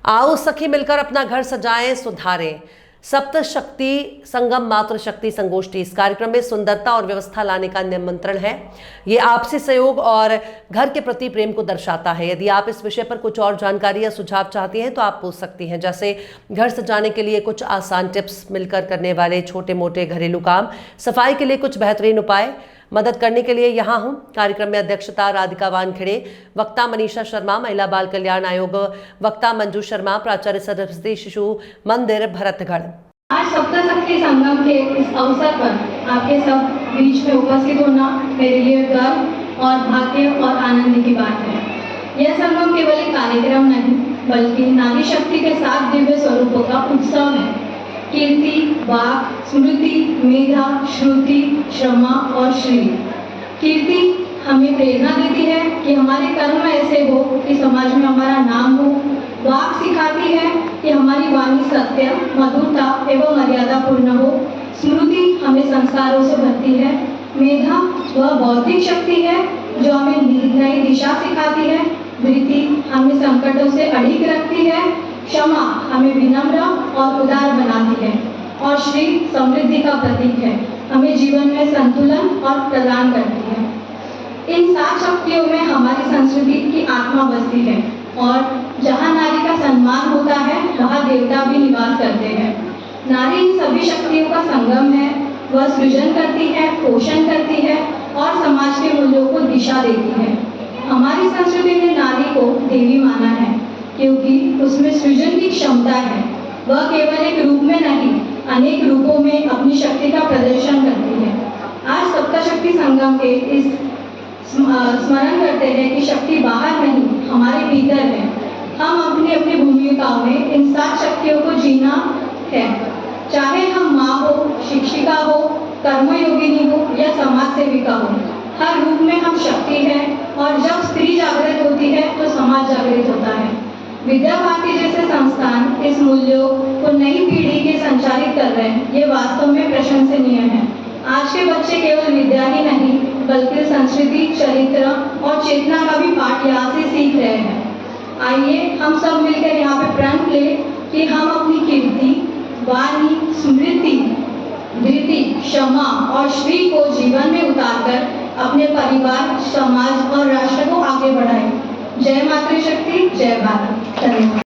आओ सखी मिलकर अपना घर सजाएं सुधारें। सप्त शक्ति संगम मातृ शक्ति संगोष्ठी। इस कार्यक्रम में सुंदरता और व्यवस्था लाने का निमंत्रण है। ये आपसी सहयोग और घर के प्रति प्रेम को दर्शाता है। यदि आप इस विषय पर कुछ और जानकारी या सुझाव चाहती हैं तो आप पूछ सकती हैं, जैसे घर सजाने के लिए कुछ आसान टिप्स, मिलकर करने वाले छोटे मोटे घरेलू काम, सफाई के लिए कुछ बेहतरीन उपाय। मदद करने के लिए यहाँ हूँ। कार्यक्रम में अध्यक्षता राधिका वानखेड़े, वक्ता मनीषा शर्मा, महिला बाल कल्याण आयोग वक्ता मंजू शर्मा, प्राचार्य सरस्वती शिशु मंदिर भरतगढ़। आज सप्तशक्ति संगम के इस अवसर पर आपके सब बीच में उपस्थित होना मेरे लिए गर्व और भाग्य और आनंद की बात है। यह संगम केवल एक कार्यक्रम नहीं बल्कि नारी शक्ति के 7 दिव्य स्वरूपों का उत्सव है। कीर्ति, वाक, स्मृति, मेधा, श्रुति, क्षमा और श्री। कीर्ति हमें प्रेरणा देती है कि हमारे कर्म ऐसे हो कि समाज में हमारा नाम हो। वाक सिखाती है कि हमारी वाणी सत्य, मधुरता एवं मर्यादा पूर्ण हो। स्मृति हमें संस्कारों से भरती है। मेधा वह बौद्धिक शक्ति है जो हमें नई दिशा सिखाती है। धृति हमें संकटों से अड़िग रखती है। क्षमा हमें विनम्र और उदार बनाती है। और श्री समृद्धि का प्रतीक है, हमें जीवन में संतुलन और प्रदान करती है। इन 7 शक्तियों में हमारी संस्कृति की आत्मा बसती है और जहाँ नारी का सम्मान होता है वहाँ देवता भी निवास करते हैं। नारी इन सभी शक्तियों का संगम है। वह सृजन करती है, पोषण करती है और समाज के मूल्यों को दिशा देती है। हमारी संस्कृति ने नारी को देवी माना है क्योंकि उसमें सृजन की क्षमता है। वह केवल एक रूप में नहीं, अनेक रूपों में अपनी शक्ति का प्रदर्शन करती है। आज सप्तशक्ति संगम के इस स्मरण करते हैं कि शक्ति बाहर नहीं, हमारे भीतर है। हम अपनी अपनी भूमिकाओं में इन 7 शक्तियों को जीना है। चाहे हम माँ हो, शिक्षिका हो, कर्मयोगिनी हो या समाज सेविका हो, हर रूप में हम शक्ति है। और जब स्त्री जागृत होती है तो समाज जागृत होता है। विद्या भारती जैसे संस्थान इस मूल्यों को नई पीढ़ी के संचारित कर रहे हैं, ये वास्तव में प्रशंसनीय है। आज के बच्चे केवल विद्या ही नहीं बल्कि संस्कृति, चरित्र और चेतना का भी पाठ यहाँ से सीख रहे हैं। आइए हम सब मिलकर यहाँ पे प्रण लें कि हम अपनी कीर्ति, वाणी, स्मृति, धृति, क्षमा और श्री को जीवन में उतारकर अपने परिवार, समाज और राष्ट्र को आगे बढ़ाएं। जय मातृशक्ति, जय भारत। धन्यवाद।